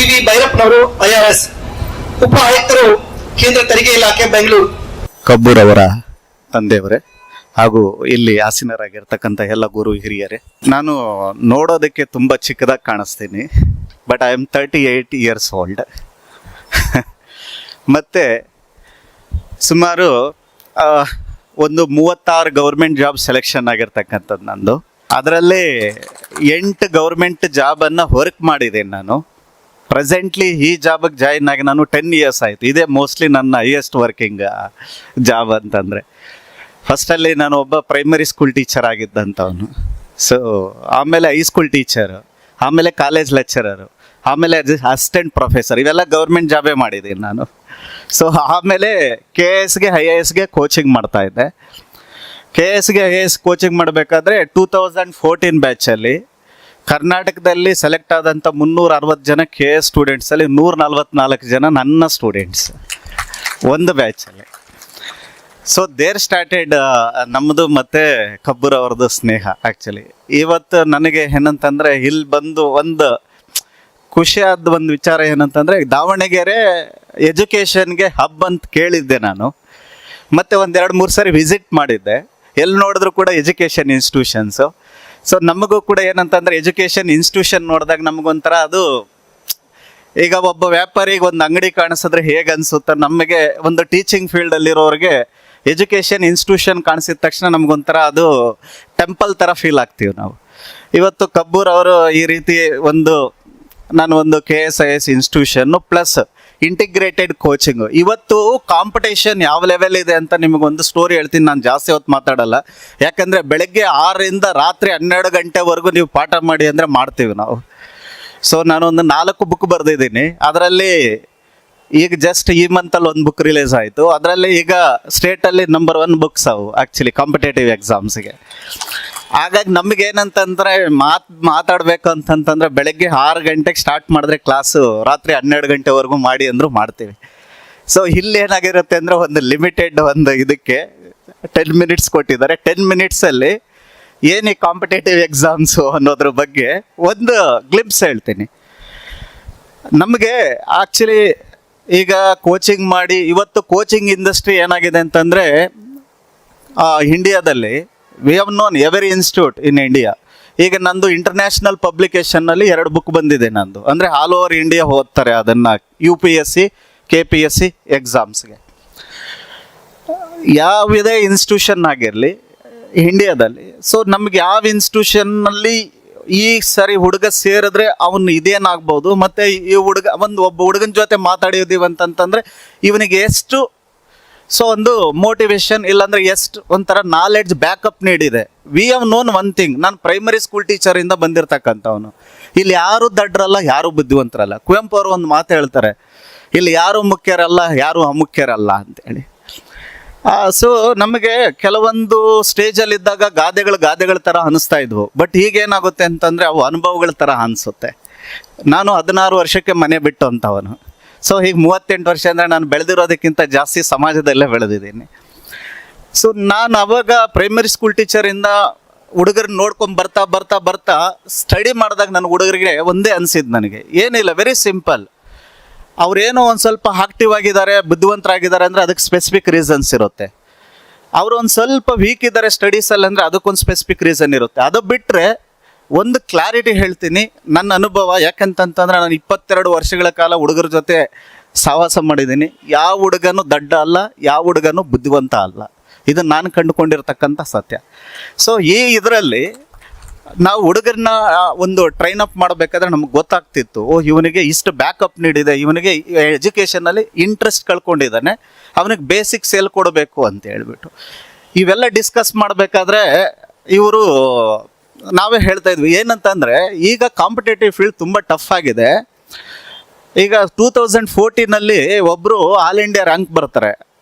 V ಭೈರಪ್ಪನವರು IRS, ಉಪ ಆಯುಕ್ತರು, ಕೇಂದ್ರ ತೆರಿಗೆ ಇಲಾಖೆ, ಬೆಂಗಳೂರು. ಕಬ್ಬೂರವರ ತಂದೆಯವರೇ ಹಾಗೂ ಇಲ್ಲಿ ಆಸೀನರಾಗಿರ್ತಕ್ಕಂಥ ಎಲ್ಲ ಗುರು ಹಿರಿಯರೇ, ನಾನು ನೋಡೋದಕ್ಕೆ ತುಂಬ ಚಿಕ್ಕದಾಗಿ ಕಾಣಿಸ್ತೀನಿ, but I am 38 years old. ಮತ್ತು ಸುಮಾರು ಒಂದು 36 ಗೌರ್ಮೆಂಟ್ ಜಾಬ್ ಸೆಲೆಕ್ಷನ್ ಆಗಿರ್ತಕ್ಕಂಥದ್ದು ನಂದು. ಅದರಲ್ಲಿ 8 ಗೌರ್ಮೆಂಟ್ ಜಾಬನ್ನು ವರ್ಕ್ ಮಾಡಿದ್ದೀನಿ ನಾನು. ಪ್ರೆಸೆಂಟ್ಲಿ ಈ ಜಾಬಿಗೆ ಜಾಯಿನ್ ಆಗಿ ನಾನು 10 years ಆಯಿತು. ಇದೇ ಮೋಸ್ಟ್ಲಿ ನನ್ನ ಹೈಯೆಸ್ಟ್ ವರ್ಕಿಂಗ್ ಜಾಬ್ ಅಂತಂದರೆ. ಫಸ್ಟಲ್ಲಿ ನಾನು ಒಬ್ಬ ಪ್ರೈಮರಿ ಸ್ಕೂಲ್ ಟೀಚರ್ ಆಗಿದ್ದಂಥವನು. ಸೊ ಆಮೇಲೆ ಹೈಸ್ಕೂಲ್ ಟೀಚರು, ಆಮೇಲೆ ಕಾಲೇಜ್ ಲೆಕ್ಚರರು, ಆಮೇಲೆ ಅಸಿಸ್ಟೆಂಟ್ ಪ್ರೊಫೆಸರ್, ಇವೆಲ್ಲ ಗೌರ್ಮೆಂಟ್ ಜಾಬೇ ಮಾಡಿದ್ದೀನಿ ನಾನು. ಸೊ ಆಮೇಲೆ KSಗೆ IASಗೆ ಕೋಚಿಂಗ್ ಮಾಡ್ತಾಯಿದ್ದೆ. KSಗೆ IAS ಕೋಚಿಂಗ್ ಮಾಡಬೇಕಾದ್ರೆ 2014 ಬ್ಯಾಚಲ್ಲಿ ಕರ್ನಾಟಕದಲ್ಲಿ ಸೆಲೆಕ್ಟ್ ಆದಂಥ 360 ಜನ KS ಸ್ಟೂಡೆಂಟ್ಸಲ್ಲಿ 144 ಜನ ನನ್ನ ಸ್ಟೂಡೆಂಟ್ಸ್ ಒಂದು ಬ್ಯಾಚಲ್ಲಿ. ಸೊ ದೇರ್ ಸ್ಟಾರ್ಟೆಡ್ ನಮ್ಮದು ಮತ್ತು ಕಬ್ಬೂರವ್ರದ್ದು ಸ್ನೇಹ. ಆ್ಯಕ್ಚುಲಿ ಇವತ್ತು ನನಗೆ ಏನಂತಂದರೆ ಇಲ್ಲಿ ಬಂದು ಒಂದು ಖುಷಿಯಾದ ಒಂದು ವಿಚಾರ ಏನಂತಂದರೆ, ದಾವಣಗೆರೆ ಎಜುಕೇಷನ್ಗೆ ಹಬ್ ಅಂತ ಕೇಳಿದ್ದೆ ನಾನು. ಮತ್ತು ಒಂದು 2-3 ಸರಿ ವಿಸಿಟ್ ಮಾಡಿದ್ದೆ. ಎಲ್ಲಿ ನೋಡಿದ್ರು ಕೂಡ ಎಜುಕೇಷನ್ ಇನ್ಸ್ಟಿಟ್ಯೂಷನ್ಸು. ಸೊ ನಮಗೂ ಕೂಡ ಏನಂತಂದರೆ ಎಜುಕೇಷನ್ ಇನ್ಸ್ಟಿಟ್ಯೂಷನ್ ನೋಡಿದಾಗ ನಮಗೊಂಥರ ಅದು, ಈಗ ಒಬ್ಬ ವ್ಯಾಪಾರಿಗೆ ಒಂದು ಅಂಗಡಿ ಕಾಣಿಸಿದ್ರೆ ಹೇಗೆ ಅನಿಸುತ್ತೆ, ನಮಗೆ ಒಂದು ಟೀಚಿಂಗ್ ಫೀಲ್ಡಲ್ಲಿರೋರಿಗೆ ಎಜುಕೇಷನ್ ಇನ್ಸ್ಟಿಟ್ಯೂಷನ್ ಕಾಣಿಸಿದ ತಕ್ಷಣ ನಮಗೊಂಥರ ಅದು ಟೆಂಪಲ್ ಥರ ಫೀಲ್ ಆಗ್ತೀವಿ ನಾವು. ಇವತ್ತು ಕಬ್ಬೂರವರು ಈ ರೀತಿ ನಾನು ಒಂದು KS IAS institution plus integrated coaching. ಇವತ್ತು ಕಾಂಪಿಟೇಷನ್ ಯಾವ ಲೆವೆಲ್ ಇದೆ ಅಂತ ನಿಮಗೊಂದು ಸ್ಟೋರಿ ಹೇಳ್ತೀನಿ. ನಾನು ಜಾಸ್ತಿ ಹೊತ್ತು ಮಾತಾಡಲ್ಲ, ಯಾಕಂದರೆ ಬೆಳಗ್ಗೆ 6ರಿಂದ ರಾತ್ರಿ 12 ಗಂಟೆವರೆಗೂ ನೀವು ಪಾಠ ಮಾಡಿ ಅಂದರೆ ಮಾಡ್ತೀವಿ ನಾವು. ಸೊ ನಾನೊಂದು 4 ಬುಕ್ ಬರೆದಿದ್ದೀನಿ. ಅದರಲ್ಲಿ ಈಗ ಜಸ್ಟ್ ಈ ಮಂತಲ್ಲಿ ಒಂದು ಬುಕ್ ರಿಲೀಸ್ ಆಯಿತು. ಅದರಲ್ಲಿ ಈಗ ಸ್ಟೇಟಲ್ಲಿ ನಂಬರ್ 1 ಬುಕ್ಸ್ ಅವು ಆ್ಯಕ್ಚುಲಿ ಕಾಂಪಿಟೇಟಿವ್ ಎಕ್ಸಾಮ್ಸ್ಗೆ. ಹಾಗಾಗಿ ನಮಗೇನಂತಂದರೆ ಮಾತಾಡಬೇಕು ಅಂತಂತಂದರೆ ಬೆಳಗ್ಗೆ 6 ಗಂಟೆಗೆ ಸ್ಟಾರ್ಟ್ ಮಾಡಿದ್ರೆ ಕ್ಲಾಸು ರಾತ್ರಿ 12 ಗಂಟೆವರೆಗೂ ಮಾಡಿ ಅಂದರೂ ಮಾಡ್ತೀವಿ. ಸೊ ಇಲ್ಲಿ ಏನಾಗಿರುತ್ತೆ ಅಂದರೆ ಒಂದು ಲಿಮಿಟೆಡ್ ಒಂದು ಇದಕ್ಕೆ 10 minutes ಕೊಟ್ಟಿದ್ದಾರೆ. 10 minutesಲ್ಲಿ ಏನು ಈ ಕಾಂಪಿಟೇಟಿವ್ ಎಕ್ಸಾಮ್ಸು ಅನ್ನೋದ್ರ ಬಗ್ಗೆ ಒಂದು ಗ್ಲಿಪ್ಸ್ ಹೇಳ್ತೀನಿ. ನಮಗೆ ಆ್ಯಕ್ಚುಲಿ ಈಗ ಕೋಚಿಂಗ್ ಮಾಡಿ ಇವತ್ತು ಕೋಚಿಂಗ್ ಇಂಡಸ್ಟ್ರಿ ಏನಾಗಿದೆ ಅಂತಂದರೆ, ಇಂಡಿಯಾದಲ್ಲಿ we have known every institute in India. ಈಗ ನಂದು ಇಂಟರ್ನ್ಯಾಷನಲ್ ಪಬ್ಲಿಕೇಶನ್ನಲ್ಲಿ 2 ಬುಕ್ ಬಂದಿದೆ ನಂದು. ಅಂದರೆ ಆಲ್ ಓವರ್ ಇಂಡಿಯಾ ಓದ್ತಾರೆ ಅದನ್ನು UPSC KPSC ಎಕ್ಸಾಮ್ಸ್ಗೆ. ಯಾವುದೇ ಇನ್ಸ್ಟಿಟ್ಯೂಷನ್ ಆಗಿರಲಿ ಇಂಡಿಯಾದಲ್ಲಿ. ಸೊ ನಮ್ಗೆ ಯಾವ ಇನ್ಸ್ಟಿಟ್ಯೂಷನ್ನಲ್ಲಿ ಈ ಸರಿ ಹುಡುಗ ಸೇರಿದ್ರೆ ಅವನು ಇದೇನಾಗ್ಬೋದು, ಮತ್ತು ಈ ಒಬ್ಬ ಹುಡುಗನ ಜೊತೆ ಮಾತಾಡಿದೀವಿ ಅಂತಂತಂದರೆ ಇವನಿಗೆ ಎಷ್ಟು ಒಂದು ಮೋಟಿವೇಶನ್ ಇಲ್ಲಾಂದರೆ ಎಷ್ಟು ಒಂಥರ ನಾಲೆಡ್ಜ್ ಬ್ಯಾಕಪ್ ನೀಡಿದೆ. We have known one thing, ನಾನು ಪ್ರೈಮರಿ ಸ್ಕೂಲ್ ಟೀಚರಿಂದ ಬಂದಿರತಕ್ಕಂಥವನು. ಇಲ್ಲಿ ಯಾರು ದಡ್ರಲ್ಲ, ಯಾರು ಬುದ್ಧಿವಂತರಲ್ಲ. ಕುವೆಂಪು ಅವರು ಒಂದು ಮಾತು ಹೇಳ್ತಾರೆ, ಇಲ್ಲಿ ಯಾರು ಮುಖ್ಯರಲ್ಲ, ಯಾರು ಅಮುಖ್ಯರಲ್ಲ ಅಂತೇಳಿ. ಸೊ ನಮಗೆ ಕೆಲವೊಂದು ಸ್ಟೇಜಲ್ಲಿದ್ದಾಗ ಗಾದೆಗಳ ಥರ ಅನಿಸ್ತಾ ಇದ್ವು. ಬಟ್ ಈಗೇನಾಗುತ್ತೆ ಅಂತಂದರೆ ಅವು ಅನುಭವಗಳ ಥರ ಅನಿಸುತ್ತೆ. ನಾನು 16 ವರ್ಷಕ್ಕೆ ಮನೆ ಬಿಟ್ಟು ಅಂತವನು. ಸೊ ಈಗ 38 ವರ್ಷ ಅಂದರೆ ನಾನು ಬೆಳೆದಿರೋದಕ್ಕಿಂತ ಜಾಸ್ತಿ ಸಮಾಜದಲ್ಲೇ ಬೆಳೆದಿದ್ದೀನಿ. ಸೊ ನಾನು ಅವಾಗ ಪ್ರೈಮರಿ ಸ್ಕೂಲ್ ಟೀಚರಿಂದ ಹುಡುಗರನ್ನ ನೋಡ್ಕೊಂಡು ಬರ್ತಾ ಸ್ಟಡಿ ಮಾಡಿದಾಗ ನನ್ನ ಹುಡುಗರಿಗೆ ಒಂದೇ ಅನಿಸಿದ್ದು ನನಗೆ, ಏನಿಲ್ಲ, ವೆರಿ ಸಿಂಪಲ್. ಅವರೇನೋ ಒಂದು ಸ್ವಲ್ಪ ಆಕ್ಟಿವ್ ಆಗಿದ್ದಾರೆ, ಬುದ್ಧಿವಂತರಾಗಿದ್ದಾರೆ ಅಂದರೆ ಅದಕ್ಕೆ ಸ್ಪೆಸಿಫಿಕ್ ರೀಸನ್ಸ್ ಇರುತ್ತೆ. ಅವರು ಒಂದು ಸ್ವಲ್ಪ ವೀಕ್ ಇದ್ದಾರೆ ಸ್ಟಡೀಸಲ್ಲಿ ಅಂದರೆ ಅದಕ್ಕೊಂದು ಸ್ಪೆಸಿಫಿಕ್ ರೀಸನ್ ಇರುತ್ತೆ. ಅದು ಬಿಟ್ಟರೆ ಒಂದು ಕ್ಲಾರಿಟಿ ಹೇಳ್ತೀನಿ, ನನ್ನ ಅನುಭವ. ಯಾಕಂತಂತಂದರೆ ನಾನು 22 ವರ್ಷಗಳ ಕಾಲ ಹುಡುಗರ ಜೊತೆ ಸಹವಾಸ ಮಾಡಿದ್ದೀನಿ. ಯಾವ ಹುಡುಗನೂ ದಡ್ಡ ಅಲ್ಲ, ಯಾವ ಹುಡುಗನೂ ಬುದ್ಧಿವಂತ ಅಲ್ಲ. ಇದನ್ನು ನಾನು ಕಂಡುಕೊಂಡಿರ್ತಕ್ಕಂಥ ಸತ್ಯ. ಸೊ ಈ ಇದರಲ್ಲಿ ನಾವು ಹುಡುಗರನ್ನ ಒಂದು ಟ್ರೈನ್ ಅಪ್ ಮಾಡಬೇಕಾದ್ರೆ ನಮ್ಗೆ ಗೊತ್ತಾಗ್ತಿತ್ತು, ಇವನಿಗೆ ಇಷ್ಟು ಬ್ಯಾಕಪ್ ನೀಡಿದೆ, ಇವನಿಗೆ ಎಜುಕೇಷನಲ್ಲಿ ಇಂಟ್ರೆಸ್ಟ್ ಕಳ್ಕೊಂಡಿದ್ದಾನೆ, ಅವನಿಗೆ ಬೇಸಿಕ್ಸ್ ಹೇಳ್ಕೊಡ್ಬೇಕು ಅಂತ ಹೇಳ್ಬಿಟ್ಟು ಇವೆಲ್ಲ ಡಿಸ್ಕಸ್ ಮಾಡಬೇಕಾದ್ರೆ ಇವರು ನಾವೇ ಹೇಳ್ತಾ ಇದ್ವಿ ಏನಂತಂದರೆ, ಈಗ ಕಾಂಪಿಟೇಟಿವ್ ಫೀಲ್ಡ್ ತುಂಬ ಟಫ್ ಆಗಿದೆ. ಈಗ 2014ನಲ್ಲಿ ಒಬ್ಬರು ಆಲ್ ಇಂಡಿಯಾ ರ್ಯಾಂಕ್ ಬರ್ತಾರೆ,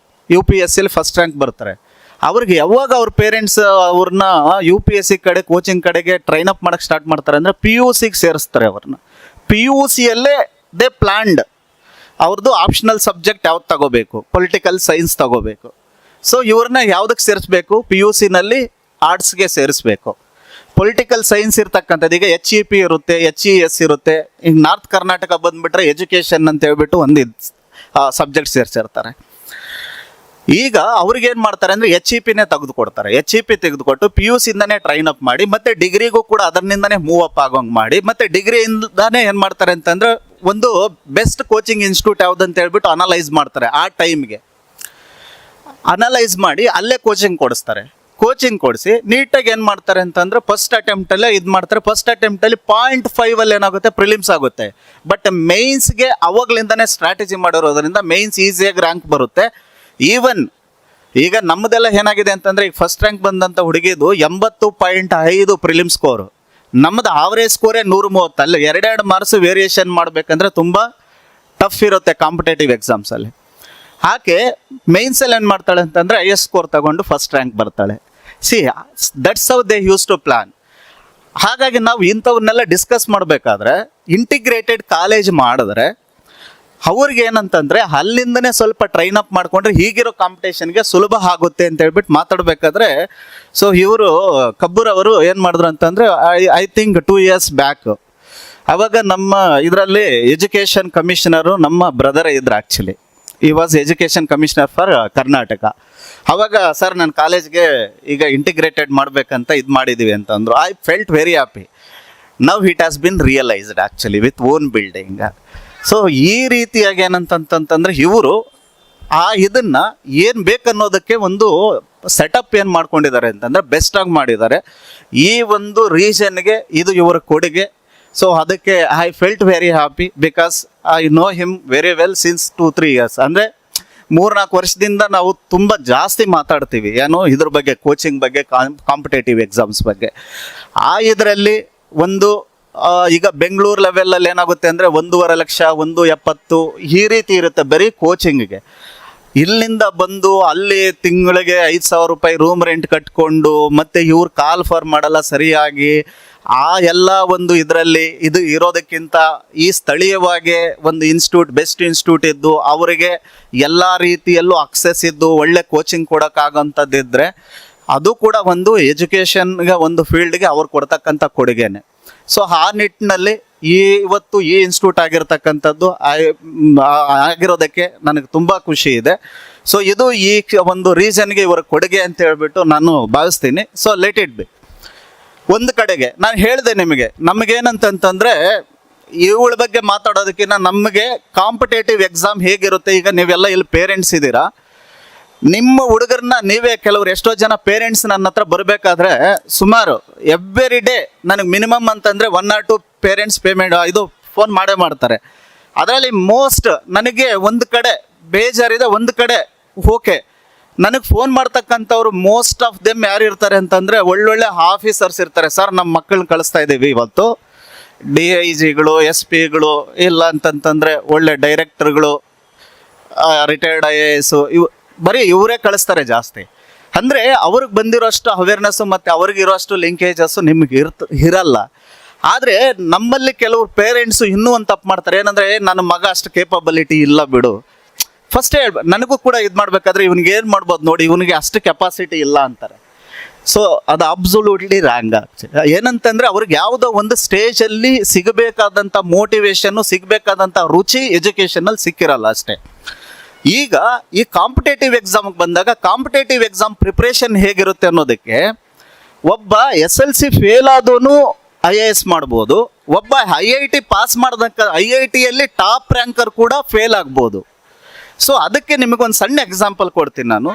UPSCಲಿ ಫಸ್ಟ್ ರ್ಯಾಂಕ್ ಬರ್ತಾರೆ. ಅವ್ರಿಗೆ ಯಾವಾಗ ಅವ್ರ ಪೇರೆಂಟ್ಸ್ ಅವ್ರನ್ನ UPSC ಕಡೆ ಕೋಚಿಂಗ್ ಕಡೆಗೆ ಟ್ರೈನ್ ಅಪ್ ಮಾಡೋಕ್ಕೆ ಸ್ಟಾರ್ಟ್ ಮಾಡ್ತಾರೆ ಅಂದರೆ PUCಗೆ ಸೇರಿಸ್ತಾರೆ ಅವ್ರನ್ನ. PUCಯಲ್ಲೇ ದೇ ಪ್ಲ್ಯಾಂಡ್ ಅವ್ರದ್ದು ಆಪ್ಷನಲ್ ಸಬ್ಜೆಕ್ಟ್ ಯಾವ್ದು ತಗೋಬೇಕು, ಪೊಲಿಟಿಕಲ್ ಸೈನ್ಸ್ ತಗೋಬೇಕು. ಸೊ ಇವ್ರನ್ನ ಯಾವುದಕ್ಕೆ ಸೇರಿಸ್ಬೇಕು, PUCನಲ್ಲಿ ಆರ್ಟ್ಸ್ಗೆ ಸೇರಿಸ್ಬೇಕು. ಪೊಲಿಟಿಕಲ್ ಸೈನ್ಸ್ ಇರ್ತಕ್ಕಂಥದ್ದು. ಈಗ HEP ಇರುತ್ತೆ, HES ಇರುತ್ತೆ. ಈಗ ನಾರ್ತ್ ಕರ್ನಾಟಕ ಬಂದ್ಬಿಟ್ರೆ ಎಜುಕೇಷನ್ ಅಂತ ಹೇಳ್ಬಿಟ್ಟು ಒಂದು ಸಬ್ಜೆಕ್ಟ್ ಸೇರಿಸಿರ್ತಾರೆ. ಈಗ ಅವ್ರಿಗೆ ಏನು ಮಾಡ್ತಾರೆ ಅಂದರೆ HEPನೇ ತೆಗೆದುಕೊಡ್ತಾರೆ. HEP ತೆಗೆದುಕೊಟ್ಟು PUC ಇಂದನೇ ಟ್ರೈನ್ ಅಪ್ ಮಾಡಿ ಮತ್ತೆ ಡಿಗ್ರಿಗೂ ಕೂಡ ಅದರಿಂದನೇ ಮೂವ್ ಅಪ್ ಆಗೋಂಗೆ ಮಾಡಿ ಮತ್ತೆ ಡಿಗ್ರಿಯಿಂದಾನೇ ಏನು ಮಾಡ್ತಾರೆ ಅಂತಂದ್ರೆ ಒಂದು ಬೆಸ್ಟ್ ಕೋಚಿಂಗ್ ಇನ್ಸ್ಟಿಟ್ಯೂಟ್ ಯಾವುದಂತ ಹೇಳ್ಬಿಟ್ಟು ಅನಲೈಸ್ ಮಾಡ್ತಾರೆ. ಆ ಟೈಮ್ಗೆ ಅನಲೈಸ್ ಮಾಡಿ ಅಲ್ಲೇ ಕೋಚಿಂಗ್ ಕೊಡಿಸ್ತಾರೆ. ಕೋಚಿಂಗ್ ಕೊಡಿಸಿ ನೀಟಾಗಿ ಏನು ಮಾಡ್ತಾರೆ ಅಂತಂದ್ರೆ ಫಸ್ಟ್ ಅಟೆಂಪ್ಟಲ್ಲೇ ಇದು ಮಾಡ್ತಾರೆ. ಫಸ್ಟ್ ಅಟೆಂಪ್ಟಲ್ಲಿ 0.5 ಏನಾಗುತ್ತೆ ಪ್ರಿಲಿಮ್ಸ್ ಆಗುತ್ತೆ. ಬಟ್ ಮೇನ್ಸ್ಗೆ ಅವಾಗ್ಲಿಂದನೇ ಸ್ಟ್ರಾಟಜಿ ಮಾಡಿರೋದ್ರಿಂದ ಮೇನ್ಸ್ ಈಸಿಯಾಗಿ ರ್ಯಾಂಕ್ ಬರುತ್ತೆ. ಈವನ್ ಈಗ ನಮ್ಮದೆಲ್ಲ ಏನಾಗಿದೆ ಅಂತಂದರೆ ಈಗ ಫಸ್ಟ್ ರ್ಯಾಂಕ್ ಬಂದಂಥ ಹುಡುಗಿದು 80.5 ಪ್ರಿಲಿಮ್ ಸ್ಕೋರು. ನಮ್ಮದು ಆವರೇಜ್ ಸ್ಕೋರೇ 130. ಅಲ್ಲಿ 2 ಮಾರ್ಕ್ಸ್ ವೇರಿಯೇಷನ್ ಮಾಡಬೇಕಂದ್ರೆ ತುಂಬ ಟಫ್ ಇರುತ್ತೆ ಕಾಂಪಿಟೇಟಿವ್ ಎಕ್ಸಾಮ್ಸಲ್ಲಿ. ಆಕೆ ಮೇನ್ಸಲ್ಲಿ ಏನು ಮಾಡ್ತಾಳೆ ಅಂತಂದರೆ ಹೈಯೆಸ್ಟ್ ಸ್ಕೋರ್ ತಗೊಂಡು ಫಸ್ಟ್ ರ್ಯಾಂಕ್ ಬರ್ತಾಳೆ. See that's how they use to plan. ಹಾಗಾಗಿ ನಾವು ಇಂಥವನ್ನೆಲ್ಲ ಡಿಸ್ಕಸ್ ಮಾಡಬೇಕಾದ್ರೆ ಇಂಟಿಗ್ರೇಟೆಡ್ ಕಾಲೇಜ್ ಮಾಡಿದ್ರೆ ಅವ್ರಿಗೆ ಏನಂತಂದರೆ ಅಲ್ಲಿಂದನೇ ಸ್ವಲ್ಪ ಟ್ರೈನ್ ಅಪ್ ಮಾಡಿಕೊಂಡ್ರೆ ಹೀಗಿರೋ ಕಾಂಪಿಟೇಷನ್ಗೆ ಸುಲಭ ಆಗುತ್ತೆ ಅಂತ ಹೇಳ್ಬಿಟ್ಟು ಮಾತಾಡಬೇಕಾದ್ರೆ ಸೊ ಇವರು ಕಬ್ಬೂರವರು ಏನು ಮಾಡಿದ್ರು ಅಂತಂದರೆ ಐ ಥಿಂಕ್ 2 years ಬ್ಯಾಕ್ ಅವಾಗ ನಮ್ಮ ಇದರಲ್ಲಿ ಎಜುಕೇಷನ್ ಕಮಿಷನರು ನಮ್ಮ ಬ್ರದರ್ ಇದ್ರು. ಆ್ಯಕ್ಚುಲಿ ಈ was education commissioner for Karnataka. ಅವಾಗ ಸರ್ ನನ್ನ ಕಾಲೇಜ್ಗೆ ಈಗ ಇಂಟಿಗ್ರೇಟೆಡ್ ಮಾಡಬೇಕಂತ ಇದು ಮಾಡಿದ್ದೀವಿ ಅಂತಂದರು. I felt very happy. Now it has been realised actually with own building. So ಈ ರೀತಿಯಾಗಿ ಏನಂತಂತಂದ್ರೆ ಇವರು ಇದನ್ನು ಏನು ಬೇಕನ್ನೋದಕ್ಕೆ ಒಂದು ಸೆಟಪ್ ಏನು ಮಾಡ್ಕೊಂಡಿದ್ದಾರೆ ಅಂತಂದರೆ ಬೆಸ್ಟಾಗಿ ಮಾಡಿದ್ದಾರೆ. ಈ ಒಂದು ರೀಸನ್ಗೆ ಇದು ಇವರ ಕೊಡುಗೆ. ಸೊ ಅದಕ್ಕೆ I felt very happy because I know him very well since 2-3 years. ಅಂದರೆ 3-4 ವರ್ಷದಿಂದ ನಾವು ತುಂಬ ಜಾಸ್ತಿ ಮಾತಾಡ್ತೀವಿ ಏನೋ ಇದ್ರ ಬಗ್ಗೆ, ಕೋಚಿಂಗ್ ಬಗ್ಗೆ, ಕಾಂಪಿಟೇಟಿವ್ ಎಕ್ಸಾಮ್ಸ್ ಬಗ್ಗೆ. ಇದರಲ್ಲಿ ಒಂದು ಈಗ ಬೆಂಗಳೂರು ಲೆವೆಲಲ್ಲಿ ಏನಾಗುತ್ತೆ ಅಂದರೆ 1.5 ಲಕ್ಷ, 1.70 ಈ ರೀತಿ ಇರುತ್ತೆ ಬರೀ ಕೋಚಿಂಗಿಗೆ. ಇಲ್ಲಿಂದ ಬಂದು ಅಲ್ಲಿ ತಿಂಗಳಿಗೆ 5,000 ರೂಪಾಯಿ ರೂಮ್ ರೆಂಟ್ ಕಟ್ಕೊಂಡು ಮತ್ತು ಇವ್ರು ಕಾಲ್ ಫಾರ್ ಮಾಡಲ್ಲ ಸರಿಯಾಗಿ. ಎಲ್ಲ ಒಂದು ಇದರಲ್ಲಿ ಇದು ಇರೋದಕ್ಕಿಂತ ಈ ಸ್ಥಳೀಯವಾಗಿ ಒಂದು ಇನ್ಸ್ಟಿಟ್ಯೂಟ್, ಬೆಸ್ಟ್ ಇನ್ಸ್ಟಿಟ್ಯೂಟ್ ಇದ್ದು ಅವರಿಗೆ ಎಲ್ಲ ರೀತಿಯಲ್ಲೂ ಅಕ್ಸೆಸ್ ಇದ್ದು ಒಳ್ಳೆ ಕೋಚಿಂಗ್ ಕೊಡೋಕ್ಕಾಗೋಂಥದ್ದಿದ್ದರೆ ಅದು ಕೂಡ ಒಂದು ಎಜುಕೇಷನ್ಗೆ ಒಂದು ಫೀಲ್ಡ್ಗೆ ಅವ್ರು ಕೊಡ್ತಕ್ಕಂಥ ಕೊಡುಗೆನೆ. ಸೊ ಆ ನಿಟ್ಟಿನಲ್ಲಿ ಇವತ್ತು ಈ ಇನ್ಸ್ಟಿಟ್ಯೂಟ್ ಆಗಿರ್ತಕ್ಕಂಥದ್ದು ಆಗಿರೋದಕ್ಕೆ ನನಗೆ ತುಂಬ ಖುಷಿ ಇದೆ. ಸೊ ಇದು ಈ ಒಂದು ರೀಸನ್ಗೆ ಇವರ ಕೊಡುಗೆ ಅಂತ ಹೇಳ್ಬಿಟ್ಟು ನಾನು ಭಾವಿಸ್ತೀನಿ. So let it be. ಒಂದು ಕಡೆಗೆ ನಾನು ಹೇಳಿದೆ ನಿಮಗೆ, ನಮಗೇನಂತಂತಂದರೆ ಇವಳ ಬಗ್ಗೆ ಮಾತಾಡೋದಕ್ಕಿಂತ ನಮಗೆ ಕಾಂಪಿಟೇಟಿವ್ ಎಕ್ಸಾಮ್ ಹೇಗಿರುತ್ತೆ. ಈಗ ನೀವೆಲ್ಲ ಇಲ್ಲಿ ಪೇರೆಂಟ್ಸ್ ಇದ್ದೀರಾ, ನಿಮ್ಮ ಹುಡುಗರನ್ನ ನೀವೇ ಕೆಲವ್ರು ಎಷ್ಟೋ ಜನ ಪೇರೆಂಟ್ಸ್ ನನ್ನ ಹತ್ರ ಬರಬೇಕಾದ್ರೆ ಸುಮಾರು ಎವ್ರಿ ಡೇ ನನಗೆ ಮಿನಿಮಮ್ ಅಂತಂದರೆ 1 or 2 ಪೇರೆಂಟ್ಸ್ ಪೇಮೆಂಟ್ ಇದು ಫೋನ್ ಮಾಡ್ತಾರೆ. ಅದರಲ್ಲಿ ಮೋಸ್ಟ್ ನನಗೆ ಒಂದು ಕಡೆ ಬೇಜಾರಿದೆ, ಒಂದು ಕಡೆ ಓಕೆ. ನನಗೆ ಫೋನ್ ಮಾಡ್ತಕ್ಕಂಥವ್ರು ಮೋಸ್ಟ್ ಆಫ್ ದೆಮ್ ಯಾರು ಇರ್ತಾರೆ ಅಂತಂದರೆ ಒಳ್ಳೊಳ್ಳೆ ಆಫೀಸರ್ಸ್ ಇರ್ತಾರೆ. ಸರ್ ನಮ್ಮ ಮಕ್ಕಳನ್ನ ಕಳಿಸ್ತಾ ಇದ್ದೀವಿ ಇವತ್ತು, DIGಗಳು, SP-ಗಳು, ಇಲ್ಲ ಅಂತಂತಂದರೆ ಒಳ್ಳೆ ಡೈರೆಕ್ಟರ್ಗಳು, ರಿಟೈರ್ಡ್ IAS ಇವು ಬರೀ ಇವರೇ ಕಳಿಸ್ತಾರೆ ಜಾಸ್ತಿ. ಅಂದರೆ ಅವ್ರಿಗೆ ಬಂದಿರೋಷ್ಟು ಅವೇರ್ನೆಸ್ಸು ಮತ್ತು ಅವ್ರಿಗಿರೋಷ್ಟು ಲಿಂಕೇಜಸ್ಸು ನಿಮ್ಗೆ ಇರಲ್ಲ. ಆದರೆ ನಮ್ಮಲ್ಲಿ ಕೆಲವರು ಪೇರೆಂಟ್ಸು ಇನ್ನೂ ಒಂದು ತಪ್ಪು ಮಾಡ್ತಾರೆ. ಏನಂದರೆ ನನ್ನ ಮಗ ಅಷ್ಟು ಕೇಪಬಿಲಿಟಿ ಇಲ್ಲ ಬಿಡು, ಫಸ್ಟೇ ನನಗೂ ಕೂಡ ಇದು ಮಾಡಬೇಕಾದ್ರೆ ಇವ್ನಿಗೆ ಏನು ಮಾಡ್ಬೋದು ನೋಡಿ, ಇವನಿಗೆ ಅಷ್ಟು ಕೆಪಾಸಿಟಿ ಇಲ್ಲ ಅಂತಾರೆ. ಸೊ ಅದು ಅಬ್ಸಲ್ಯೂಟ್ಲಿ ರಾಂಗ್. ಏನಂತಂದರೆ ಅವ್ರಿಗೆ ಯಾವುದೋ ಒಂದು ಸ್ಟೇಜಲ್ಲಿ ಸಿಗಬೇಕಾದಂಥ ಮೋಟಿವೇಶನ್ನು, ಸಿಗಬೇಕಾದಂಥ ರುಚಿ ಎಜುಕೇಷನಲ್ಲಿ ಸಿಕ್ಕಿರಲ್ಲ ಅಷ್ಟೇ. ಈಗ ಈ ಕಾಂಪಿಟೇಟಿವ್ ಎಕ್ಸಾಮ್ಗೆ ಬಂದಾಗ ಕಾಂಪಿಟೇಟಿವ್ ಎಕ್ಸಾಮ್ ಪ್ರಿಪ್ರೇಷನ್ ಹೇಗಿರುತ್ತೆ ಅನ್ನೋದಕ್ಕೆ ಒಬ್ಬ SLC ಫೇಲ್ ಆದವನು IAS ಮಾಡ್ಬೋದು, ಒಬ್ಬ IIT ಪಾಸ್ ಮಾಡ್ದಕ್ಕ IITಯಲ್ಲಿ ಟಾಪ್ ರ್ಯಾಂಕರ್ ಕೂಡ ಫೇಲ್ ಆಗ್ಬೋದು. ಸೊ ಅದಕ್ಕೆ ನಿಮಗೊಂದು ಸಣ್ಣ ಎಕ್ಸಾಂಪಲ್ ಕೊಡ್ತೀನಿ ನಾನು.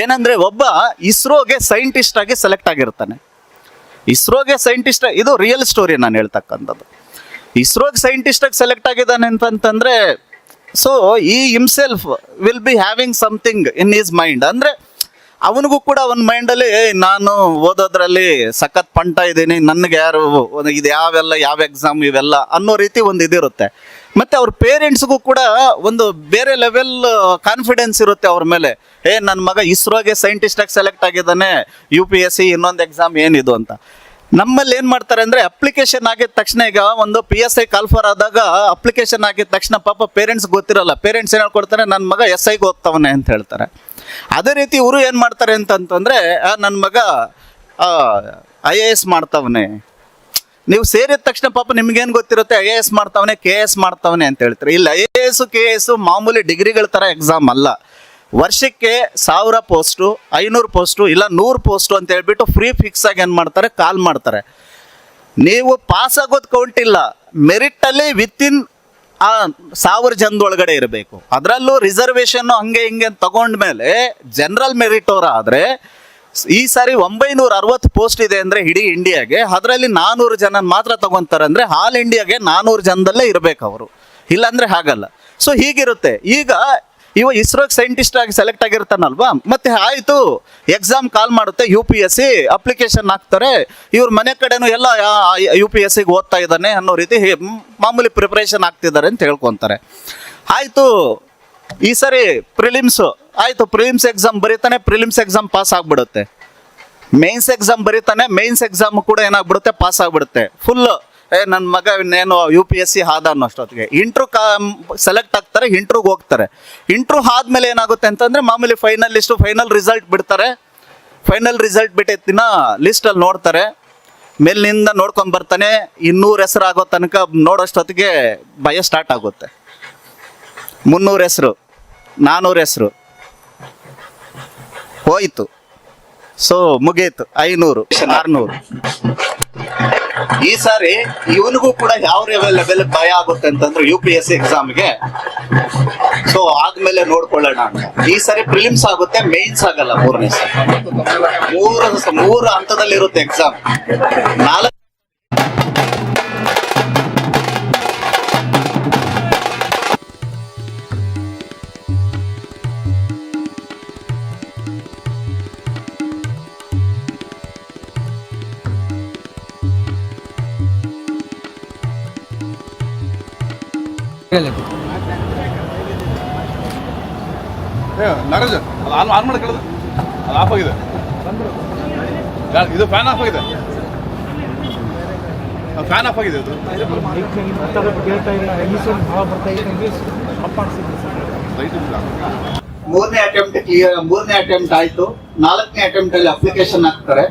ಏನಂದರೆ ಒಬ್ಬ ಇಸ್ರೋಗೆ ಸೈಂಟಿಸ್ಟ್ ಆಗಿ ಸೆಲೆಕ್ಟ್ ಆಗಿರ್ತಾನೆ. ಇಸ್ರೋಗೆ ಸೈಂಟಿಸ್ಟ್, ಇದು ರಿಯಲ್ ಸ್ಟೋರಿ ನಾನು ಹೇಳ್ತಕ್ಕಂಥದ್ದು. ಇಸ್ರೋಗೆ ಸೈಂಟಿಸ್ಟಾಗಿ ಸೆಲೆಕ್ಟ್ ಆಗಿದ್ದಾನೆ ಅಂತಂತಂದರೆ ಸೊ ಈ himself will be having something in is mind. ಅಂದರೆ ಅವನಿಗೂ ಕೂಡ ಅವನ ಮೈಂಡಲ್ಲಿ ನಾನು ಓದೋದ್ರಲ್ಲಿ ಸಖತ್ ಪಂಟ ಇದ್ದೀನಿ, ನನಗೆ ಯಾರು ಇದು ಯಾವ ಎಕ್ಸಾಮ್ ಇವೆಲ್ಲ ಅನ್ನೋ ರೀತಿ ಒಂದು ಇದಿರುತ್ತೆ. ಮತ್ತು ಅವ್ರ ಪೇರೆಂಟ್ಸ್ಗೂ ಕೂಡ ಒಂದು ಬೇರೆ ಲೆವೆಲ್ ಕಾನ್ಫಿಡೆನ್ಸ್ ಇರುತ್ತೆ ಅವ್ರ ಮೇಲೆ. ನನ್ನ ಮಗ ಇಸ್ರೋಗೆ ಸೈಂಟಿಸ್ಟಾಗಿ ಸೆಲೆಕ್ಟ್ ಆಗಿದ್ದಾನೆ, UPSC ಇನ್ನೊಂದು ಎಕ್ಸಾಮ್ ಏನಿದು ಅಂತ. ನಮ್ಮಲ್ಲಿ ಏನು ಮಾಡ್ತಾರೆ ಅಂದರೆ ಅಪ್ಲಿಕೇಶನ್ ಆಗಿದ ತಕ್ಷಣ, ಈಗ ಒಂದು PSI ಕಾಲ್ಫರ್ ಆದಾಗ ಅಪ್ಲಿಕೇಶನ್ ಆಗಿದ ತಕ್ಷಣ ಪಾಪ ಪೇರೆಂಟ್ಸ್ ಗೊತ್ತಿರಲ್ಲ, ಪೇರೆಂಟ್ಸ್ ಏನು ಹೇಳ್ಕೊಡ್ತಾರೆ, ನನ್ನ ಮಗ SIಗೆ ಹೋಗ್ತಾವನೆ ಅಂತ ಹೇಳ್ತಾರೆ. ಅದೇ ರೀತಿ ಇವರು ಏನು ಮಾಡ್ತಾರೆ ಅಂತಂತಂದರೆ ನನ್ನ ಮಗ IAS ಮಾಡ್ತಾವನೆ. ನೀವು ಸೇರಿದ ತಕ್ಷಣ ಪಾಪ ನಿಮ್ಗೇನು ಗೊತ್ತಿರುತ್ತೆ, IAS ಮಾಡ್ತಾವನೆ KS ಮಾಡ್ತಾವನೆ ಅಂತ ಹೇಳ್ತಾರೆ. ಇಲ್ಲ, IAS KS ಮಾಮೂಲಿ ಡಿಗ್ರಿಗಳ ಥರ ಎಕ್ಸಾಮ್ ಅಲ್ಲ. ವರ್ಷಕ್ಕೆ 1000 ಪೋಸ್ಟು, 500 ಪೋಸ್ಟು, ಇಲ್ಲ 100 ಪೋಸ್ಟು ಅಂತ ಹೇಳ್ಬಿಟ್ಟು ಫ್ರೀ ಫಿಕ್ಸ್ ಆಗಿ ಏನು ಮಾಡ್ತಾರೆ, ಕಾಲ್ ಮಾಡ್ತಾರೆ. ನೀವು ಪಾಸ್ ಆಗೋದು ಕೌಂಟ್ ಇಲ್ಲ, ಮೆರಿಟಲ್ಲಿ ವಿತಿನ್ 1000 ಜನದೊಳಗಡೆ ಇರಬೇಕು. ಅದರಲ್ಲೂ ರಿಸರ್ವೇಷನ್ನು ಹಂಗೆ ಹಿಂಗೆ ಅಂತ ತಗೊಂಡ್ಮೇಲೆ ಜನರಲ್ ಮೆರಿಟ್ ಅವರ ಆದರೆ ಈ ಸಾರಿ 960 ಪೋಸ್ಟ್ ಇದೆ ಅಂದರೆ ಇಡೀ ಇಂಡಿಯಾಗೆ, ಅದರಲ್ಲಿ 400 ಜನ ಮಾತ್ರ ತಗೊತಾರೆ. ಅಂದರೆ ಆಲ್ ಇಂಡಿಯಾಗೆ 400 ಜನದಲ್ಲೇ ಇರಬೇಕು ಅವರು, ಇಲ್ಲಾಂದರೆ ಹಾಗಲ್ಲ. ಸೊ ಹೀಗಿರುತ್ತೆ. ಈಗ ಇಸ್ರೋಗೆ ಸೈಂಟಿಸ್ಟ್ ಆಗಿ ಸೆಲೆಕ್ಟ್ ಆಗಿರ್ತಾನಲ್ವಾ, ಮತ್ತೆ ಆಯಿತು ಎಕ್ಸಾಮ್ ಕಾಲ್ ಮಾಡುತ್ತೆ, UPSC ಅಪ್ಲಿಕೇಶನ್ ಹಾಕ್ತಾರೆ. ಇವ್ರ ಮನೆ ಕಡೆನೂ ಎಲ್ಲ UPSCಗೆ ಓದ್ತಾ ಇದ್ದಾನೆ ಅನ್ನೋ ರೀತಿ ಮಾಮೂಲಿ ಪ್ರಿಪ್ರೇಷನ್ ಆಗ್ತಿದ್ದಾರೆ ಅಂತ ಹೇಳ್ಕೊತಾರೆ. ಆಯಿತು ಈ ಸರಿ ಪ್ರಿಲಿಮ್ಸು ಆಯಿತು, ಪ್ರಿಲಿಮ್ಸ್ ಎಕ್ಸಾಮ್ ಬರೀತಾನೆ, ಪ್ರಿಲಿಮ್ಸ್ ಎಕ್ಸಾಮ್ ಪಾಸ್ ಆಗಿಬಿಡುತ್ತೆ. ಮೇನ್ಸ್ ಎಕ್ಸಾಮ್ ಬರೀತಾನೆ, ಮೇನ್ಸ್ ಎಕ್ಸಾಮ್ ಕೂಡ ಏನಾಗ್ಬಿಡುತ್ತೆ, ಪಾಸ್ ಆಗಿಬಿಡುತ್ತೆ. ಫುಲ್ಲು ನನ್ನ ಮಗ ಇನ್ನೇನು UPSC ಆದ ಅನ್ನೋಷ್ಟೊತ್ತಿಗೆ ಇಂಟ್ರೂ ಸೆಲೆಕ್ಟ್ ಆಗ್ತಾರೆ, ಇಂಟ್ರೂಗೆ ಹೋಗ್ತಾರೆ. ಇಂಟ್ರೂ ಆದಮೇಲೆ ಏನಾಗುತ್ತೆ ಅಂತಂದರೆ ಮಾಮೂಲಿ ಫೈನಲ್ ರಿಸಲ್ಟ್ ಬಿಡ್ತಾರೆ. ಫೈನಲ್ ರಿಸಲ್ಟ್ ಬಿಟ್ಟಿದ್ದ ದಿನ ಲಿಸ್ಟಲ್ಲಿ ನೋಡ್ತಾರೆ, ಮೇಲಿನಿಂದ ನೋಡ್ಕೊಂಡು ಬರ್ತಾನೆ. 200 ಹೆಸರು ಆಗೋ ತನಕ ನೋಡೋಷ್ಟೊತ್ತಿಗೆ ಭಯ ಸ್ಟಾರ್ಟ್ ಆಗುತ್ತೆ. 300 ಹೆಸರು, 400 ಹೆಸರು ಹೋಯಿತು. ಸೊ ಮುಗೀತು. 500, 600. ಈ ಸಾರಿ ಇವನಿಗೂ ಕೂಡ ಯಾವ ಲೆವೆಲ್ ಭಯ ಆಗುತ್ತೆ ಅಂತಂದ್ರೆ UPSC ಎಕ್ಸಾಮ್ಗೆ. ಸೊ ಆದ್ಮೇಲೆ ನೋಡ್ಕೊಳ್ಳೋಣ ಅಂತ. ಈ ಸಾರಿ ಪ್ರಿಲಿಮ್ಸ್ ಆಗುತ್ತೆ, ಮೇನ್ಸ್ ಆಗಲ್ಲ. 3ನೇ ಸಾರಿ 3 ಹಂತದಲ್ಲಿ ಇರುತ್ತೆ ಎಕ್ಸಾಮ್. 4 ನಾಗರಾಜ್ ಅದು ಆನ್ ಮಾಡಿ ಕೇಳಿದ್ರೆ ಅದು ಆಫ್ ಆಗಿದೆ. ಇದು ಫ್ಯಾನ್ ಆಫ್ ಆಗಿದೆ, ಫ್ಯಾನ್ ಆಫ್ ಆಗಿದೆ. ಅದು ಮೂರನೇ ಅಟೆಂಪ್ಟ್ ಆಯ್ತು. 4ನೇ ಅಟೆಂಪ್ಟ್ ಅಲ್ಲಿ ಅಪ್ಲಿಕೇಶನ್ ಹಾಕ್ತಾರೆ.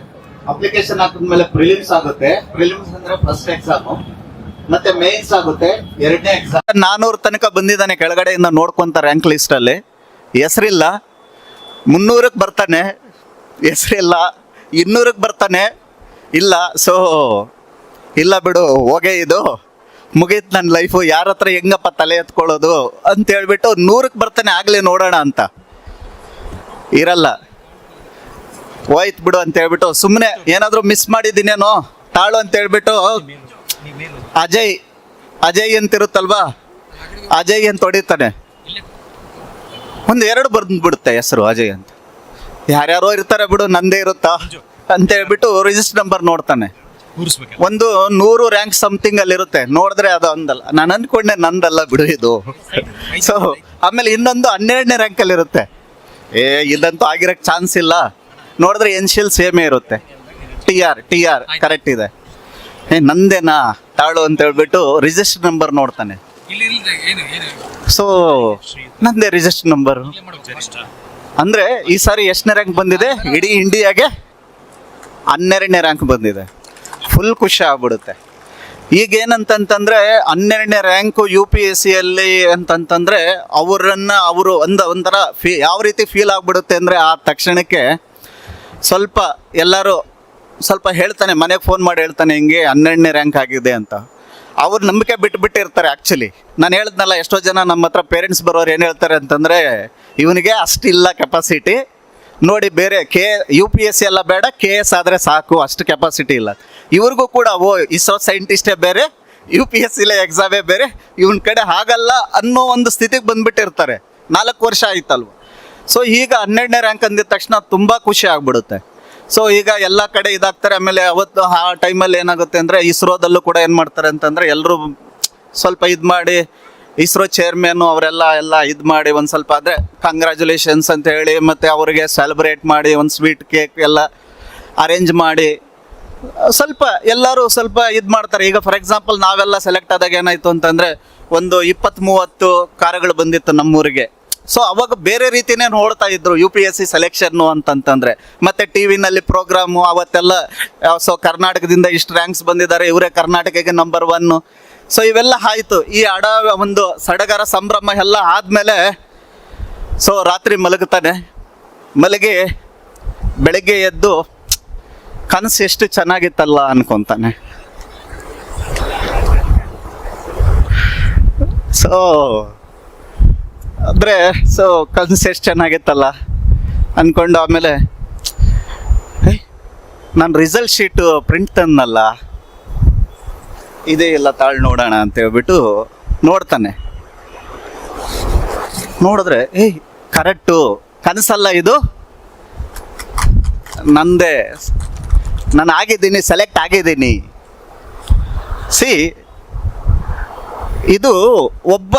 ಅಪ್ಲಿಕೇಶನ್ ಹಾಕಿದ್ಮೇಲೆ ಪ್ರಿಲಿಮ್ಸ್ ಆಗುತ್ತೆ. ಪ್ರಿಲಿಮ್ಸ್ ಅಂದ್ರೆ ಫಸ್ಟ್ ಎಕ್ಸಾಮ್, ಮತ್ತೆ ಮೇನ್ಸ್ ಆಗುತ್ತೆ 2ನೇ ಎಕ್ಸಾಮ್. 400 ತನಕ ಬಂದಿದ್ದಾನೆ, ಕೆಳಗಡೆಯಿಂದ ನೋಡ್ಕೊಂತ ರ್ಯಾಂಕ್ ಲಿಸ್ಟ್ ಅಲ್ಲಿ. ಹೆಸರಿಲ್ಲ. 300ಕ್ಕೆ ಬರ್ತಾನೆ, ಹೆಸರಿಲ್ಲ. 200ಕ್ಕೆ ಬರ್ತಾನೆ, ಇಲ್ಲ. ಸೊ ಇಲ್ಲ ಬಿಡು, ಹೋಗೇ ಇದು ಮುಗೀತು ನನ್ನ ಲೈಫು, ಯಾರ ಹತ್ರ ಹೆಂಗಪ್ಪ ತಲೆ ಎತ್ಕೊಳ್ಳೋದು ಅಂತ ಹೇಳ್ಬಿಟ್ಟು 100ಕ್ಕೆ ಬರ್ತಾನೆ, ಆಗಲೇ ನೋಡೋಣ ಅಂತ. ಇರಲ್ಲ, ಹೋಯ್ತು ಬಿಡು ಅಂತ ಹೇಳ್ಬಿಟ್ಟು ಸುಮ್ಮನೆ ಏನಾದರೂ ಮಿಸ್ ಮಾಡಿದ್ದೀನೇನೋ ತಾಳು ಅಂತ ಹೇಳ್ಬಿಟ್ಟು ಅಜಯ್ ಅಂತಿರುತ್ತಲ್ವಾ, ಅಜಯ್ ಅಂತ ಹೊಡಿತಾನೆ. 1-2 ಬಂದ್ಬಿಡುತ್ತೆ ಹೆಸರು ಅಜಯ್ ಅಂತ. ಯಾರ್ಯಾರೋ ಇರ್ತಾರೆ ಬಿಡು, ನಂದೇ ಇರುತ್ತಾ ಅಂತ ಹೇಳ್ಬಿಟ್ಟು ರಿಜಿಸ್ಟರ್ ನಂಬರ್ ನೋಡ್ತಾನೆ. 100 ರ್ಯಾಂಕ್ ಸಮಥಿಂಗ್ ಅಲ್ಲಿ ಇರುತ್ತೆ. ನೋಡಿದ್ರೆ ಅದು ಅಂದಲ್ಲ, ನಾನು ಅನ್ಕೊಂಡೆ ನಂದಲ್ಲ ಬಿಡು ಇದು. ಸೊ ಆಮೇಲೆ ಇನ್ನೊಂದು 12ನೇ ರ್ಯಾಂಕ್ ಅಲ್ಲಿ ಇರುತ್ತೆ. ಇದಂತೂ ಆಗಿರಕ್ಕೆ ಚಾನ್ಸ್ ಇಲ್ಲ. ನೋಡಿದ್ರೆ ಎನ್ಶಿಯಲ್ ಸೇಮೇ ಇರುತ್ತೆ. ಟಿ ಆರ್ ಕರೆಕ್ಟ್ ಇದೆ. ನಂದೇನಾ ತಾಳು ಅಂತ ಹೇಳ್ಬಿಟ್ಟು ರಿಜಿಸ್ಟರ್ ನಂಬರ್ ನೋಡ್ತಾನೆ. ಸೊ ನಂದೇ ರಿಜಿಸ್ಟರ್ ನಂಬರ್. ಅಂದ್ರೆ ಈ ಸಾರಿ ಎಷ್ಟನೇ ರ್ಯಾಂಕ್ ಬಂದಿದೆ, ಇಡೀ ಇಂಡಿಯಾಗೆ 12ನೇ ರ್ಯಾಂಕ್ ಬಂದಿದೆ. ಫುಲ್ ಖುಷಿ ಆಗ್ಬಿಡುತ್ತೆ. ಈಗ ಏನಂತಂತಂದ್ರೆ 12ನೇ ರ್ಯಾಂಕು UPSCಯಲ್ಲಿ ಅಂತಂತಂದ್ರೆ ಅವರು ಒಂಥರ ಯಾವ ರೀತಿ ಫೀಲ್ ಆಗ್ಬಿಡುತ್ತೆ ಅಂದ್ರೆ, ಆ ತಕ್ಷಣಕ್ಕೆ ಎಲ್ಲರೂ ಸ್ವಲ್ಪ ಹೇಳ್ತಾನೆ, ಮನೆಗೆ ಫೋನ್ ಮಾಡಿ ಹೇಳ್ತಾನೆ ಹಿಂಗೆ 12ನೇ ರ್ಯಾಂಕ್ ಆಗಿದೆ ಅಂತ. ಅವ್ರು ನಂಬಿಕೆ ಬಿಟ್ಟಿರ್ತಾರೆ. ಆ್ಯಕ್ಚುಲಿ ನಾನು ಹೇಳಿದ್ನಲ್ಲ, ಎಷ್ಟೋ ಜನ ನಮ್ಮ ಹತ್ರ ಪೇರೆಂಟ್ಸ್ ಬರೋರು ಏನು ಹೇಳ್ತಾರೆ ಅಂತಂದರೆ, ಇವನಿಗೆ ಅಷ್ಟಿಲ್ಲ ಕೆಪಾಸಿಟಿ ನೋಡಿ, ಬೇರೆ UPSC ಎಲ್ಲ ಬೇಡ, KS ಆದರೆ ಸಾಕು, ಅಷ್ಟು ಕೆಪಾಸಿಟಿ ಇಲ್ಲ. ಇವ್ರಿಗೂ ಕೂಡ ಇಸ್ರೋ ಸೈಂಟಿಸ್ಟೇ ಬೇರೆ, UPSCಲೇ ಎಕ್ಸಾಮೇ ಬೇರೆ, ಇವನ ಕಡೆ ಹಾಗಲ್ಲ ಅನ್ನೋ ಒಂದು ಸ್ಥಿತಿಗೆ ಬಂದುಬಿಟ್ಟಿರ್ತಾರೆ. 4 ವರ್ಷ ಆಯ್ತಲ್ವ. ಸೊ ಈಗ 12ನೇ ರ್ಯಾಂಕ್ ಅಂದಿದ ತಕ್ಷಣ ತುಂಬ ಖುಷಿ ಆಗ್ಬಿಡುತ್ತೆ. ಸೊ ಈಗ ಎಲ್ಲ ಕಡೆ ಇದಾಗ್ತಾರೆ. ಆಮೇಲೆ ಅವತ್ತು ಆ ಟೈಮಲ್ಲಿ ಏನಾಗುತ್ತೆ ಅಂದರೆ, ಇಸ್ರೋದಲ್ಲೂ ಕೂಡ ಏನು ಮಾಡ್ತಾರೆ ಅಂತಂದರೆ, ಎಲ್ಲರೂ ಸ್ವಲ್ಪ ಇದು ಮಾಡಿ, ಇಸ್ರೋ ಚೇರ್ಮನ್ನು ಅವರೆಲ್ಲ ಇದು ಮಾಡಿ ಒಂದು ಸ್ವಲ್ಪ ಅಂದರೆ ಕಂಗ್ರ್ಯಾಚುಲೇಷನ್ಸ್ ಅಂತ ಹೇಳಿ, ಮತ್ತು ಅವರಿಗೆ ಸೆಲೆಬ್ರೇಟ್ ಮಾಡಿ ಒಂದು ಸ್ವೀಟ್ ಕೇಕ್ ಎಲ್ಲ ಅರೇಂಜ್ ಮಾಡಿ ಸ್ವಲ್ಪ ಎಲ್ಲರೂ ಸ್ವಲ್ಪ ಇದು ಮಾಡ್ತಾರೆ. ಈಗ ಫಾರ್ ಎಕ್ಸಾಂಪಲ್ ನಾವೆಲ್ಲ ಸೆಲೆಕ್ಟ್ ಆದಾಗ ಏನಾಯಿತು ಅಂತಂದರೆ, ಒಂದು 20-30 ಕಾರುಗಳು ಬಂದಿತ್ತು ನಮ್ಮೂರಿಗೆ. ಸೊ ಅವಾಗ ಬೇರೆ ರೀತಿನೇ ನೋಡ್ತಾ ಇದ್ರು UPSC ಸೆಲೆಕ್ಷನ್ನು ಅಂತಂತಂದ್ರೆ. ಮತ್ತೆ ಟಿ ವಿನಲ್ಲಿ ಪ್ರೋಗ್ರಾಮು ಅವತ್ತೆಲ್ಲ ಸೊ ಕರ್ನಾಟಕದಿಂದ ಇಷ್ಟು ರ್ಯಾಂಕ್ಸ್ ಬಂದಿದ್ದಾರೆ, ಇವರೇ ಕರ್ನಾಟಕಕ್ಕೆ ನಂಬರ್ 1. ಸೊ ಇವೆಲ್ಲ ಆಯಿತು. ಈ ಒಂದು ಸಡಗರ ಸಂಭ್ರಮ ಎಲ್ಲ ಆದಮೇಲೆ ಸೊ ರಾತ್ರಿ ಮಲಗುತ್ತಾನೆ. ಮಲಗಿ ಬೆಳಗ್ಗೆ ಎದ್ದು ಕನಸು ಎಷ್ಟು ಚೆನ್ನಾಗಿತ್ತಲ್ಲ ಅನ್ಕೊತಾನೆ. ಸೊ ಅಂದರೆ ಸೊ ಕನಸು ಎಷ್ಟು ಚೆನ್ನಾಗಿತ್ತಲ್ಲ ಅಂದ್ಕೊಂಡು ಆಮೇಲೆ ನಾನು ರಿಸಲ್ಟ್ ಶೀಟು ಪ್ರಿಂಟ್ ತಂದಲ್ಲ, ಇದೇ ಇಲ್ಲ ತಾಳು ನೋಡೋಣ ಅಂತ ಹೇಳ್ಬಿಟ್ಟು ನೋಡ್ತಾನೆ. ನೋಡಿದ್ರೆ ಕರೆಕ್ಟು, ಕನಸಲ್ಲ ಇದು, ನಂದೇ, ನಾನು ಆಗಿದ್ದೀನಿ, ಸೆಲೆಕ್ಟ್ ಆಗಿದ್ದೀನಿ. ಇದು ಒಬ್ಬ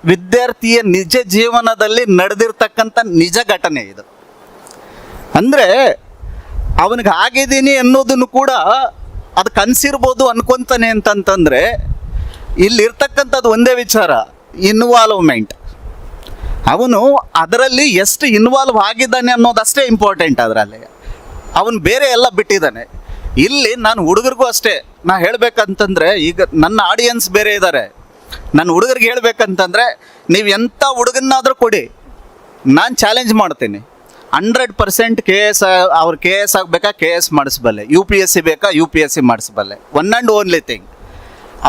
ವಿದ್ಯಾರ್ಥಿಯ ನಿಜ ಜೀವನದಲ್ಲಿ ನಡೆದಿರ್ತಕ್ಕಂಥ ನಿಜ ಘಟನೆ ಇದು. ಅಂದರೆ ಅವನಿಗೆ ಆಗಿದ್ದೀನಿ ಅನ್ನೋದನ್ನು ಕೂಡ ಅದು ಕನಸಿರ್ಬೋದು ಅನ್ಕೊತಾನೆ ಅಂತಂತಂದರೆ, ಇಲ್ಲಿರ್ತಕ್ಕಂಥದ್ದು ಒಂದೇ ವಿಚಾರ, ಇನ್ವಾಲ್ವ್ಮೆಂಟ್. ಅವನು ಅದರಲ್ಲಿ ಎಷ್ಟು ಇನ್ವಾಲ್ವ್ ಆಗಿದ್ದಾನೆ ಅನ್ನೋದಷ್ಟೇ ಇಂಪಾರ್ಟೆಂಟ್. ಅದರಲ್ಲಿ ಅವನು ಬೇರೆ ಎಲ್ಲ ಬಿಟ್ಟಿದ್ದಾನೆ. ಇಲ್ಲಿ ನಾನು ಹುಡುಗರಿಗೂ ಅಷ್ಟೇ ನಾ ಹೇಳಬೇಕಂತಂದರೆ, ಈಗ ನನ್ನ ಆಡಿಯನ್ಸ್ ಬೇರೆ ಇದ್ದಾರೆ. ನನ್ನ ಹುಡುಗರಿಗೆ ಹೇಳ್ಬೇಕಂತಂದರೆ, ನೀವು ಎಂಥ ಹುಡುಗನ್ನಾದರೂ ಕೊಡಿ, ನಾನು ಚಾಲೆಂಜ್ ಮಾಡ್ತೀನಿ. 100% KS, ಅವ್ರು KS ಆಗಬೇಕಾ KS ಮಾಡಿಸ್ಬಲ್ಲೆ, UPSC ಬೇಕಾ UPSC ಮಾಡಿಸ್ಬಲ್ಲೆ. ಒನ್ ಆ್ಯಂಡ್ ಓನ್ಲಿ ಥಿಂಗ್,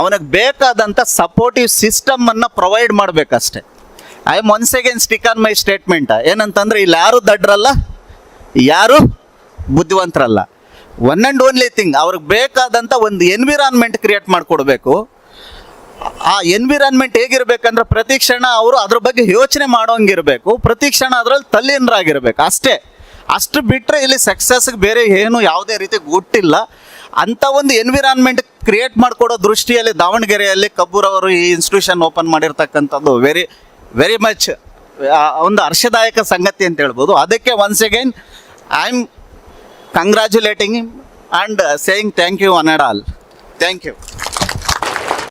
ಅವನಿಗೆ ಬೇಕಾದಂಥ ಸಪೋರ್ಟಿವ್ ಸಿಸ್ಟಮನ್ನು ಪ್ರೊವೈಡ್ ಮಾಡಬೇಕಷ್ಟೆ. I am once again stick on my statement. ಏನಂತಂದರೆ, ಇಲ್ಲಿ ಯಾರು ದಡ್ರಲ್ಲ, ಯಾರು ಬುದ್ಧಿವಂತರಲ್ಲ. ಒನ್ ಆ್ಯಂಡ್ ಓನ್ಲಿ ಥಿಂಗ್, ಅವ್ರಿಗೆ ಬೇಕಾದಂಥ ಒಂದು ಎನ್ವಿರಾನ್ಮೆಂಟ್ ಕ್ರಿಯೇಟ್ ಮಾಡಿಕೊಡ್ಬೇಕು. ಆ ಎನ್ವಿರಾನ್ಮೆಂಟ್ ಹೇಗಿರ್ಬೇಕಂದ್ರೆ, ಪ್ರತಿ ಕ್ಷಣ ಅವರು ಅದ್ರ ಬಗ್ಗೆ ಯೋಚನೆ ಮಾಡೋಂಗಿರಬೇಕು, ಪ್ರತಿ ಕ್ಷಣ ಅದರಲ್ಲಿ ತಲ್ಲೀನರಾಗಿರ್ಬೇಕು ಅಷ್ಟೇ. ಅಷ್ಟು ಬಿಟ್ಟರೆ ಇಲ್ಲಿ ಸಕ್ಸಸ್ಗೆ ಬೇರೆ ಏನು ಯಾವುದೇ ರೀತಿ ಗುಟ್ಟಿಲ್ಲ. ಅಂಥ ಒಂದು ಎನ್ವಿರಾನ್ಮೆಂಟ್ ಕ್ರಿಯೇಟ್ ಮಾಡಿಕೊಡೋ ದೃಷ್ಟಿಯಲ್ಲಿ ದಾವಣಗೆರೆಯಲ್ಲಿ ಕಬ್ಬೂರವರು ಈ ಇನ್ಸ್ಟಿಟ್ಯೂಷನ್ ಓಪನ್ ಮಾಡಿರ್ತಕ್ಕಂಥದ್ದು ವೆರಿ ಮಚ್ ಒಂದು ಹರ್ಷದಾಯಕ ಸಂಗತಿ ಅಂತ ಹೇಳ್ಬೋದು. ಅದಕ್ಕೆ once again I am congratulating him and saying thank you one and all. Thank you.